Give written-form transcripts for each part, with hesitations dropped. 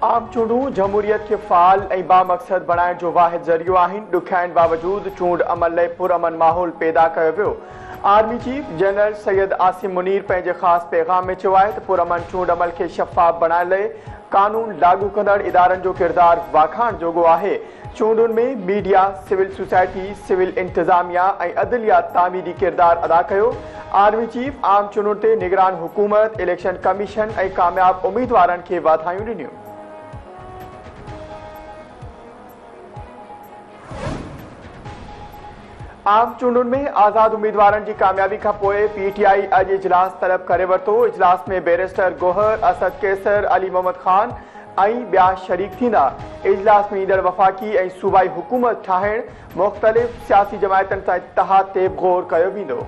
आम चूंडूं जमहूरियत के फाल ऐं बामक़सद बणाइण जो वाहिद ज़रियो आहिनि। ॾुखियाइनि बावजूद चूंड अमल लाइ पुरअमन माहौल पैदा कयो वियो। Army chief general Syed Asim Munir पंहिंजे ख़ासि पैगाम में चयो आहे त पुरअमन चूंड अमल खे शफ़ाफ़ बणाइण लाइ कानून लागू कंदड़ इदारनि जो किरदारु वाखाण जोॻो आहे। चूंडुनि में मीडिया, सिविल सोसाइटी, सिविल इंतज़ामिया ऐं अदलिया तामीरी किरदारु अदा कयो। आर्मी चीफ आम चूंडुनि ते निगरान हुकूमत, इलेक्शन कमीशन ऐं कामयाब उम्मीदवारनि खे वाधायूं ॾिनियूं। आम चूंडुनि में आज़ाद उम्मीदवारनि जी कामयाबी खां पोइ पीटीआई अॼु इजलास तलब करे वरितो। इजलास में बैरिस्टर गोहर, असद कैसर, अली मोहम्मद खान ऐं ॿिया शरीक थींदा। इजलास में ईंदड़ वफ़ाक़ी ऐं सूबाई हुकूमत ठाहिण, मुख़्तलिफ़ सियासी जमायतनि सां इत्तिहाद ते ग़ौर कयो वेंदो।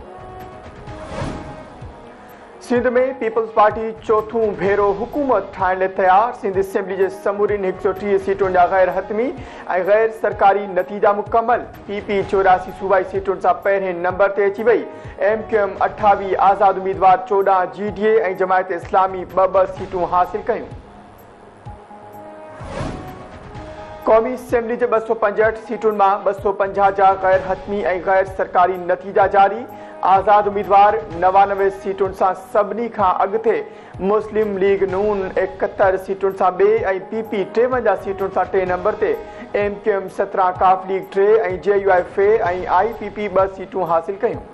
सिंध में पीपल्स पार्टी चौथों भेरो हुकूमत ठाहिण लाइ तयार। सिंध असेंबली जे समूरियुनि 130 सीटुनि जा गैर हतमी ऐं गैर सरकारी नतीजा मुकमल। पीपी 84 सूबाई सीटुनि सां पहिरें नंबर ते अची वई। MQM 28, आज़ाद उम्मीदवार 14, GDA ऐं जमायत इस्लामी 2 सीटूं हासिल कयूं। क़ौमी असेंबली जे 265 सीटुनि मां 250 जा गैर हतमी ऐं गैर सरकारी नतीजा जारी। आज़ाद उम्मीदवार 99 सीटुनि सां सभिनी खां अॻिते। मुस्लिम लीग नून 71 सीटुनि सां ॿिए ऐं PP 53 सीटुनि सां 3 नंबर ते। MQM 17, काफ लीग 3 ऐं JUIF ऐं IPP 2 सीटूं हासिल कयूं।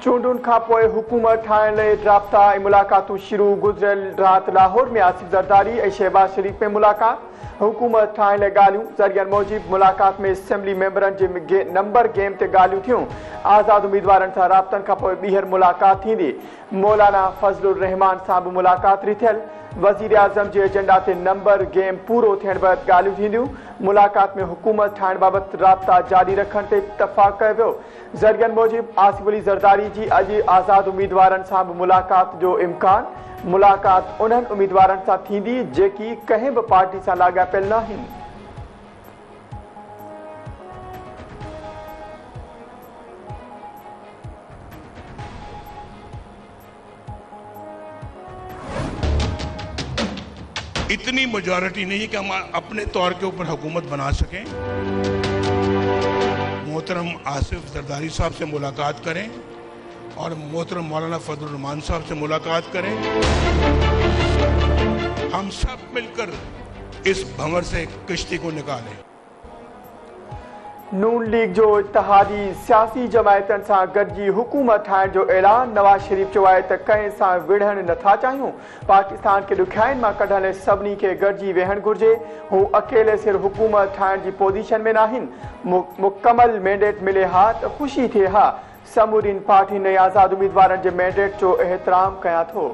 चूंडुनि खां पोइ हुकूमत ठाहिण लाइ राब्ता ऐं मुलाक़ातूं शुरू। गुज़िरियल राति लाहौर में आसिफ ज़रदारी ऐं शहबाज शरीफ में मुलाक़ात। हुकूमत ठाहिण लाइ ॻाल्हियूं। ज़रियनि मूजिबि मुलाक़ात में असेंबली मेंबरनि जे नंबर गेम ते ॻाल्हियूं थियूं। आज़ाद उम्मीदवारनि सां राब्तनि खां पोइ ॿीहर मुलाक़ात थींदी। मौलाना फज़लुर रहमान सां बि मुलाक़ात रिथियल। वज़ीर आज़म जे एजेंडा ते नंबर गेम पूरो थियण बैदि ॻाल्हियूं थींदियूं। मुलाक़ात में हुकूमत ठाहिण बाबति राब्ता जारी रखण ते इत्तफ़ाक़ कयो वियो। ज़रियनि मूजिबि आसिफ अली ज़रदारी जी अॼु आज़ाद उम्मीदवारनि सां बि मुलाक़ात जो इम्कान। मुलाक़ात उन्हनि उम्मीदवारनि सां थींदी जेकी कंहिं बि पार्टी सां लाॻापियल न आहिनि। इतनी मेजॉरिटी नहीं है कि हम अपने तौर के ऊपर हुकूमत बना सकें। मोहतरम आसिफ जरदारी साहब से मुलाकात करें और मोहतरम मौलाना फजलुर रहमान साहब से मुलाकात करें। हम सब मिलकर इस भंवर से किश्ती को निकालें। नून लीग जो इत्तिहादी सियासी जमायतनि सां गॾिजी हुकूमत ठाहिण जो ऐलान। नवाज़ शरीफ चयो आहे त कंहिं सां विढ़ण नथा चाहियूं। पाकिस्तान खे ॾुखियाइनि मां कढण लाइ सभिनी खे गॾिजी वेहण घुर्जे। हू अकेले सिर हुकूमत ठाहिण जी पोज़ीशन में न आहिनि। मुकमल मैंडेट मिले हा त ख़ुशी थिए हा। समूरियुनि पार्टियुनि ऐं आज़ाद उम्मीदवारनि जे मैंडेट जो एहतराम कयां थो।